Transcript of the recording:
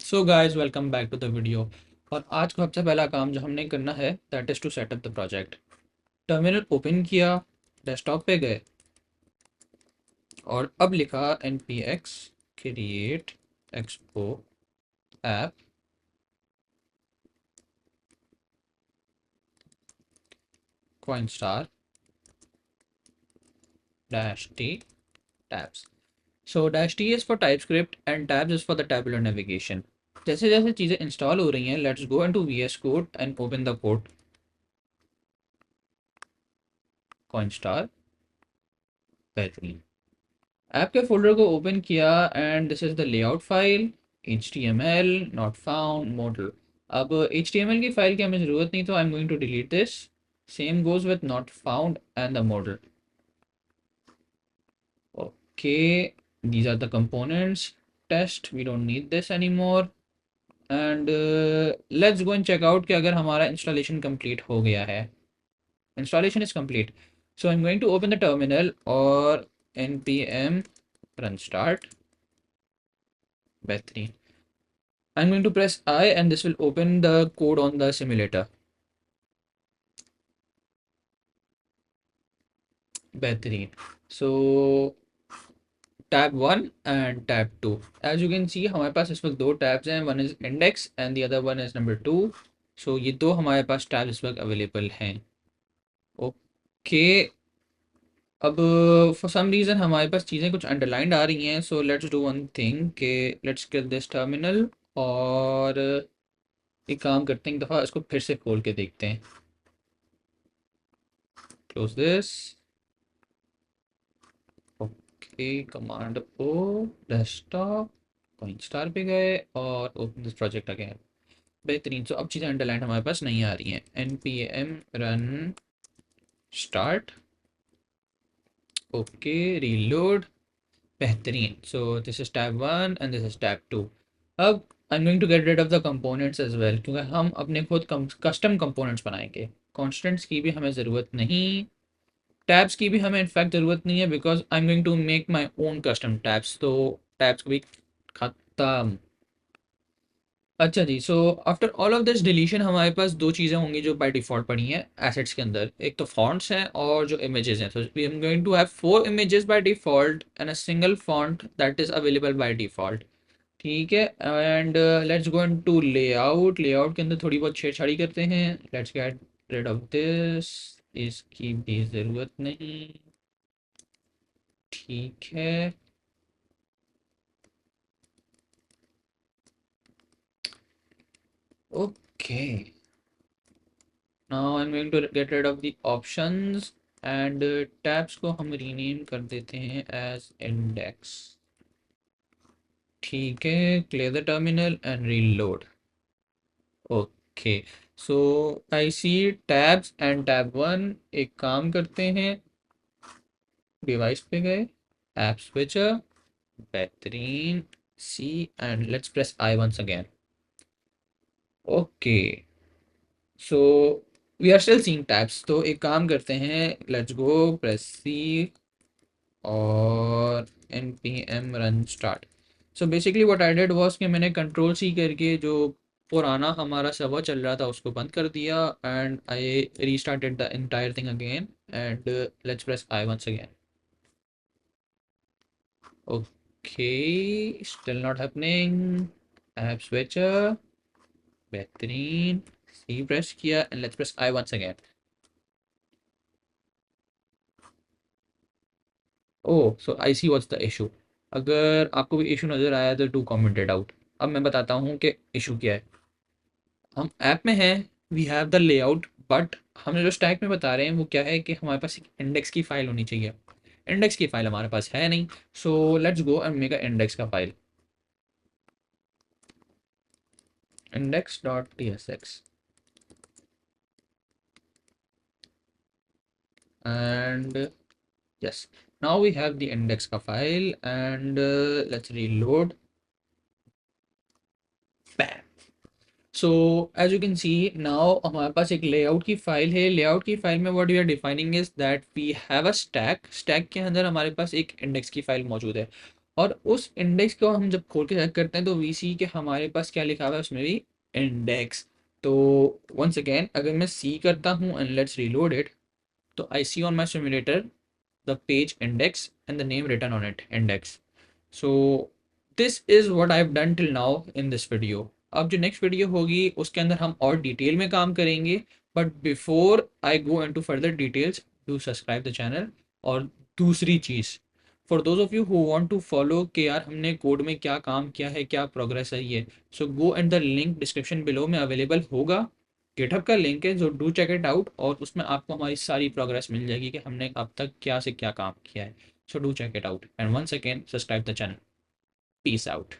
So guys welcome back to the video. और आज का सबसे पहला काम जो हमने करना है that is to setup the project. Terminal open किया, डेस्कटॉप पे गए और अब लिखा npx create expo app coinstar dash t tabs। So dash t is for TypeScript and tabs is for the tabular navigation। जैसे जैसे चीज़ें इंस्टॉल हो रही हैं, let's go into VS Code and open the code coinstar। बेहतरीन। App के folder को open किया and this is the layout file HTML not found model. अब HTML की फाइल की हमें ज़रूरत नहीं, तो I am going to delete this. Same goes with not found and the model. Okay, these are the components test, we don't need this anymore। And let's go and check out कि अगर हमारा installation complete हो गया है। Installation is complete. So I am going to open the terminal और npm run start। बेहतरीन। I'm going to press I and this will open the code on the simulator। बेहतरीन। So tab 1 and tab 2, as you can see हमारे पास इस वक्त दो tabs हैं, one is index and the other one is number 2। So ये दो हमारे पास tabs इस वक्त अवेलेबल हैं। ओके, अब फॉर सम रीज़न हमारे पास चीज़ें कुछ अंडरलाइंड आ रही हैं। So let's do one thing के लेट्स किल दिस टर्मिनल और एक काम करते हैं, एक दफ़ा इसको फिर से खोल के देखते हैं। Close this. Okay, command O desktop coinstar पे गए और ओपन दिस प्रोजेक्ट अगेन। बेहतरीन। सो अब चीज़ें अंडरलाइन हमारे पास नहीं आ रही हैं। npm run start. Okay, reload. बेहतरीन। So this is tab 1 and this is tab 2। अब I am going to get rid of the components as well, क्योंकि हम अपने खुद कस्टम कंपोनेंट्स बनाएंगे। कॉन्स्टेंट्स की भी हमें ज़रूरत नहीं, टैब्स की भी हमें इनफैक्ट ज़रूरत नहीं है, because I am going to make my own custom tabs. तो टैब्स भी खत्म। अच्छा जी, so after all of this deletion हमारे पास दो चीज़ें होंगी जो बाय डिफ़ॉल्ट पड़ी हैं एसेट्स के अंदर। एक तो फॉन्ट्स हैं और जो इमेजेस हैं। So we am going to have 4 images by default and a single font that is available by default. ठीक है, and let's go into layout. Layout के अंदर थोड़ी बहुत छेड़छाड़ी करते हैं। Let's get rid of this, इसकी भी ज़रूरत नहीं। ठीक है। Okay, now I am going to get rid of the options and tabs को हम रीनेम कर देते हैं एज इंडेक्स। ठीक है, clear the terminal and reload. Okay, so I see tabs and tab 1। एक काम करते हैं, डिवाइस पे गए, ऐप स्विचर। बेहतरीन। See and let's press I once again. Okay, so we are still seeing tabs. तो एक काम करते हैं, लेट्स गो प्रेस सी और npm run start. So basically what I did was कि मैंने कंट्रोल सी करके जो पुराना हमारा सर्वर चल रहा था उसको बंद कर दिया and I restarted the entire thing again and let's press I once again. Okay, still not happening. App switcher. बेहतरीन। सी प्रेस किया and let's press I once again. Oh, so I see what's the issue. अगर आपको भी issue नज़र आया तो do comment it out. अब मैं बताता हूँ कि इशू क्या है। हम ऐप में हैं, we have the layout, but हम जो स्टैक में बता रहे हैं वो क्या है कि हमारे पास एक इंडेक्स की फ़ाइल होनी चाहिए। इंडेक्स की फ़ाइल हमारे पास है नहीं। So let's go and make a index का file, index dot T S X. And yes, now we have the index का file and let's reload। bam। so as you can see now हमारे पास एक layout की file है। Layout की file में what we are defining is that we have a stack। stack के अंदर हमारे पास एक इंडेक्स की फाइल मौजूद है और उस इंडेक्स को हम जब खोल के चेक करते हैं तो वी सी के हमारे पास क्या लिखा हुआ है उसमें भी इंडेक्स। तो वंस अगेन अगर मैं सी करता हूँ एंड लेट्स रीलोड इट, तो I see on my simulator the page index and the name written on it index. So this is what I have done till now in this video. अब जो next video होगी उसके अंदर हम और detail में काम करेंगे, but before I go into further details, do subscribe the channel. और दूसरी चीज़, for those of you who want to follow कि यार हमने कोड में क्या काम किया है, क्या प्रोग्रेस है ये, so go and the link description below में अवेलेबल होगा। गिटहब का लिंक है, जो डू चेक इट आउट, और उसमें आपको हमारी सारी प्रोग्रेस मिल जाएगी कि हमने अब तक क्या से क्या काम किया है। So do check it out and once again subscribe the channel. Peace out.